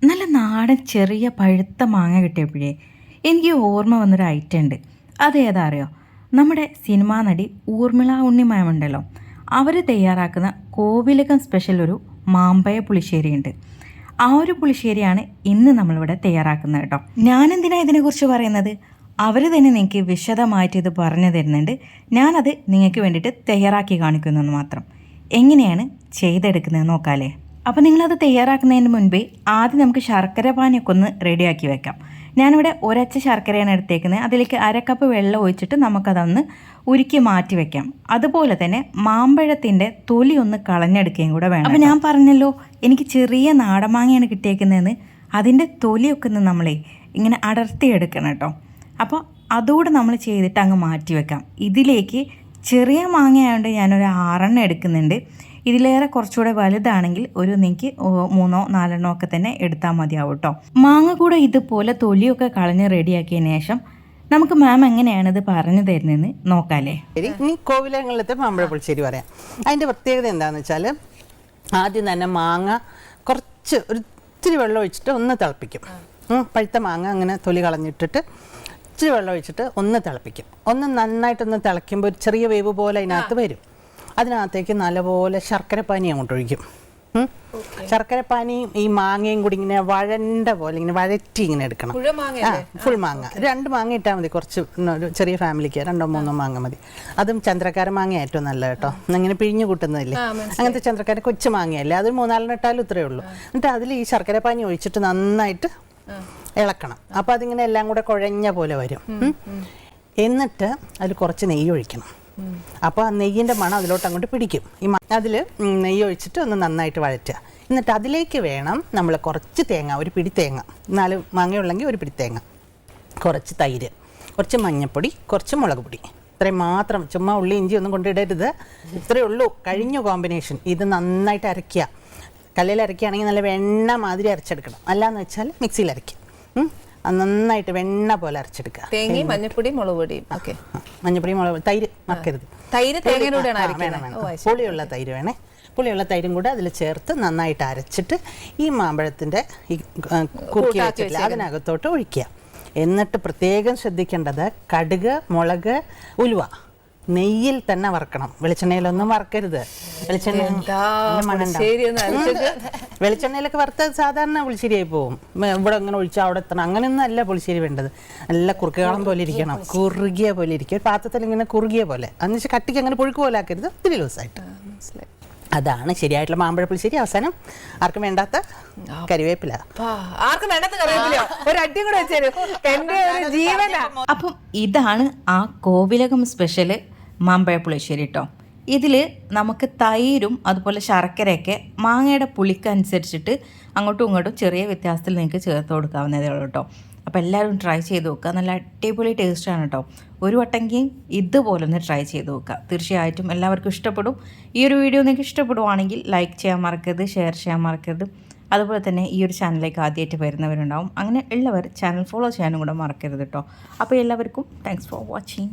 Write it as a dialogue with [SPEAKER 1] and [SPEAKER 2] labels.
[SPEAKER 1] നല്ല നാടൻ ചെറിയ പഴുത്ത മാങ്ങ കിട്ടിയപ്പോഴേ എനിക്ക് ഓർമ്മ വന്നൊരു ഐറ്റം ഉണ്ട്. അതേതാ അറിയോ? നമ്മുടെ സിനിമാ നടി ഊർമിള ഉണ്ണി മാം ഉണ്ടല്ലോ, അവർ തയ്യാറാക്കുന്ന കോവിലകം സ്പെഷ്യൽ ഒരു മാമ്പഴ പുളിശ്ശേരി ഉണ്ട്. ആ ഒരു പുളിശ്ശേരിയാണ് ഇന്ന് നമ്മളിവിടെ തയ്യാറാക്കുന്നത് കേട്ടോ. ഞാനെന്തിനാണ് ഇതിനെക്കുറിച്ച് പറയുന്നത്? അവർ തന്നെ നിങ്ങൾക്ക് വിശദമായിട്ട് ഇത് പറഞ്ഞു തരുന്നുണ്ട്. ഞാനത് നിങ്ങൾക്ക് വേണ്ടിയിട്ട് തയ്യാറാക്കി കാണിക്കുന്നെന്ന് മാത്രം. എങ്ങനെയാണ് ചെയ്തെടുക്കുന്നത് നോക്കാമല്ലേ? അപ്പോൾ നിങ്ങളത് തയ്യാറാക്കുന്നതിന് മുൻപേ ആദ്യം നമുക്ക് ശർക്കര പാനിയൊക്കെ ഒന്ന് റെഡിയാക്കി വെക്കാം. ഞാനിവിടെ ഒരച്ച ശർക്കരയാണ് എടുത്തേക്കുന്നത്. അതിലേക്ക് 1/2 കപ്പ് വെള്ളം ഒഴിച്ചിട്ട് നമുക്കതൊന്ന് ഉരുക്കി മാറ്റി വെക്കാം. അതുപോലെ തന്നെ മാമ്പഴത്തിൻ്റെ തൊലി ഒന്ന് കളഞ്ഞെടുക്കുകയും കൂടെ വേണം. അപ്പോൾ ഞാൻ പറഞ്ഞല്ലോ എനിക്ക് ചെറിയ നാടൻമാങ്ങയാണ് കിട്ടിയേക്കുന്നതെന്ന്. അതിൻ്റെ തൊലിയൊക്കെ ഒന്ന് നമ്മളെ ഇങ്ങനെ അടർത്തിയെടുക്കണം കേട്ടോ. അപ്പോൾ അതുകൂടെ നമ്മൾ ചെയ്തിട്ട് അങ്ങ് മാറ്റി വെക്കാം. ഇതിലേക്ക് ചെറിയ മാങ്ങയായതുകൊണ്ട് ഞാനൊരു 6 എടുക്കുന്നുണ്ട്. ഇതിലേറെ കുറച്ചുകൂടെ വലുതാണെങ്കിൽ നിങ്ങൾക്ക് 3 4 ഒക്കെ തന്നെ എടുത്താൽ മതിയാവും കേട്ടോ. മാങ്ങ കൂടെ ഇതുപോലെ തൊലിയൊക്കെ കളഞ്ഞ് റെഡിയാക്കിയതിന് ശേഷം നമുക്ക് മാം എങ്ങനെയാണ് ഇത് പറഞ്ഞു തരുന്നതെന്ന് നോക്കാമല്ലേ?
[SPEAKER 2] ഇനി കോവിലകങ്ങളിലത്തെ മാമ്പഴ പുളിശ്ശേരി പറയാം. അതിൻ്റെ പ്രത്യേകത എന്താണെന്ന് വെച്ചാൽ ആദ്യം തന്നെ മാങ്ങ കുറച്ച് ഇത്തിരി വെള്ളം ഒഴിച്ചിട്ട് ഒന്ന് തിളപ്പിക്കും. പഴുത്ത മാങ്ങ അങ്ങനെ തൊലി കളഞ്ഞിട്ടിട്ട് ഇച്ചിരി വെള്ളം ഒഴിച്ചിട്ട് ഒന്ന് തിളപ്പിക്കും. ഒന്ന് നന്നായിട്ടൊന്ന് തിളയ്ക്കുമ്പോൾ ഒരു ചെറിയ വേവ് പോലെ അതിനകത്ത് വരും. അതിനകത്തേക്ക് നല്ലപോലെ ശർക്കരപ്പാനി അങ്ങോട്ട് ഒഴിക്കും. ശർക്കരപ്പാനിയും ഈ മാങ്ങയും കൂടി ഇങ്ങനെ വഴണ്ട പോലെ ഇങ്ങനെ വഴറ്റി ഇങ്ങനെ എടുക്കണം. ഫുൾ മാങ്ങ 2 മാങ്ങ ഇട്ടാൽ മതി. കുറച്ച് ഒരു ചെറിയ ഫാമിലിക്ക് 2 3 മാങ്ങ മതി. അതും ചന്ദ്രക്കാര മാങ്ങ ഏറ്റവും നല്ല കേട്ടോ. അങ്ങനെ പിഴിഞ്ഞു കൂട്ടുന്നതില്ലേ, അങ്ങനത്തെ ചന്ദ്രക്കാര കൊച്ചു മാങ്ങയല്ലേ, അത് 3 4 ഇട്ടാലും ഇത്രയേ ഉള്ളൂ. എന്നിട്ട് അതിൽ ഈ ശർക്കരപ്പാനി ഒഴിച്ചിട്ട് നന്നായിട്ട് ഇളക്കണം. അപ്പോൾ അതിങ്ങനെ എല്ലാം കൂടെ കുഴഞ്ഞ പോലെ വരും. എന്നിട്ട് അതിൽ കുറച്ച് നെയ്യ് ഒഴിക്കണം. അപ്പോൾ ആ നെയ്യിൻ്റെ മണം അതിലോട്ട് അങ്ങോട്ട് പിടിക്കും. അതിൽ നെയ്യ് ഒഴിച്ചിട്ട് ഒന്ന് നന്നായിട്ട് വഴറ്റുക. എന്നിട്ട് അതിലേക്ക് വേണം നമ്മൾ കുറച്ച് തേങ്ങ, ഒരു പിടി തേങ്ങ, 4 മാങ്ങയുള്ളെങ്കിൽ ഒരു പിടി തേങ്ങ, കുറച്ച് തൈര്, കുറച്ച് മഞ്ഞൾപ്പൊടി, കുറച്ച് മുളക് പൊടി, ഇത്രയും മാത്രം. ചുമ്മാ ഉള്ളി ഇഞ്ചി ഒന്നും കൊണ്ടിടരുത്. ഇത്രയേ ഉള്ളൂ. കഴിഞ്ഞു കോമ്പിനേഷൻ. ഇത് നന്നായിട്ട് അരയ്ക്കുക. കല്ലിൽ അരയ്ക്കുകയാണെങ്കിൽ നല്ല വെണ്ണ മാതിരി അരച്ചെടുക്കണം. അല്ലാന്ന് വെച്ചാൽ മിക്സിയിൽ അരയ്ക്കും. നന്നായിട്ട് വെണ്ണ പോലെ അരച്ചെടുക്കുക.
[SPEAKER 3] തേങ്ങയും മഞ്ഞപ്പൊടി മുളക് പൊടിയും.
[SPEAKER 2] മഞ്ഞപ്പൊടി മുളക്, തൈര് മറക്കരുത്. പുളിയുള്ള തൈര് വേണേ. പുളിയുള്ള തൈരും കൂടെ അതിൽ ചേർത്ത് നന്നായിട്ട് അരച്ചിട്ട് ഈ മാമ്പഴത്തിൻ്റെ ഈ കുറുക്കി വെച്ചിട്ടില്ല അതിനകത്തോട്ട് ഒഴിക്കുക. എന്നിട്ട് പ്രത്യേകം ശ്രദ്ധിക്കേണ്ടത് കടുക്, മുളക്, ഉലുവ നെയ്യിൽ തന്നെ വറക്കണം. വെളിച്ചെണ്ണയിലൊന്നും വറക്കരുത്. വെളിച്ചെണ്ണയിലൊക്കെ വറുത്ത സാധാരണ പുളിശ്ശേരിയായി പോകും. ഇവിടെ അങ്ങനെ ഒഴിച്ചാൽ അവിടെ എത്തണം. അങ്ങനെയൊന്നും അല്ല പുളിശ്ശേരി വേണ്ടത്. നല്ല കുറുക്കകളം പോലെ ഇരിക്കണം. കുറുകിയ പോലെ ഇരിക്കും. പാത്രത്തിൽ ഇങ്ങനെ കുറുകിയ പോലെ. അന്നിച്ച് കട്ടിക്ക് അങ്ങനെ പുഴുക്ക് പോലെ ആക്കരുത്. ഒത്തിരി ലൂസായിട്ട്. അതാണ് ശരിയായിട്ടുള്ള മാമ്പഴ പുളിശ്ശേരി. അവസാനം ആർക്കും വേണ്ടാത്ത കരിവേപ്പില.
[SPEAKER 1] അപ്പം ഇതാണ് ആ കോവിലകം സ്പെഷ്യല് മാമ്പഴ പുളിശ്ശേരി കേട്ടോ. ഇതിൽ നമുക്ക് തൈരും അതുപോലെ ശർക്കരയൊക്കെ മാങ്ങയുടെ പുളിക്കനുസരിച്ചിട്ട് അങ്ങോട്ടും ഇങ്ങോട്ടും ചെറിയ വ്യത്യാസത്തിൽ നിങ്ങൾക്ക് ചേർത്ത് കൊടുക്കാവുന്നതേ ഉള്ളൂ കേട്ടോ. അപ്പോൾ എല്ലാവരും ട്രൈ ചെയ്ത് നോക്കുക. നല്ല അടിപൊളി ടേസ്റ്റാണ് കേട്ടോ. ഒരു വട്ടെങ്കിലും ഇതുപോലെ ഒന്ന് ട്രൈ ചെയ്ത് നോക്കുക. തീർച്ചയായിട്ടും എല്ലാവർക്കും ഇഷ്ടപ്പെടും. ഈ ഒരു വീഡിയോ നിങ്ങൾക്ക് ഇഷ്ടപ്പെടുവാണെങ്കിൽ ലൈക്ക് ചെയ്യാൻ മറക്കരുത്, ഷെയർ ചെയ്യാൻ മറക്കരുത്. അതുപോലെ തന്നെ ഈ ഒരു ചാനലിലേക്ക് ആദ്യമായിട്ട് വരുന്നവരുണ്ടാവും. അങ്ങനെ ഉള്ളവർ ചാനൽ ഫോളോ ചെയ്യാനും കൂടെ മറക്കരുത് കേട്ടോ. അപ്പോൾ എല്ലാവർക്കും താങ്ക്സ് ഫോർ വാച്ചിങ്.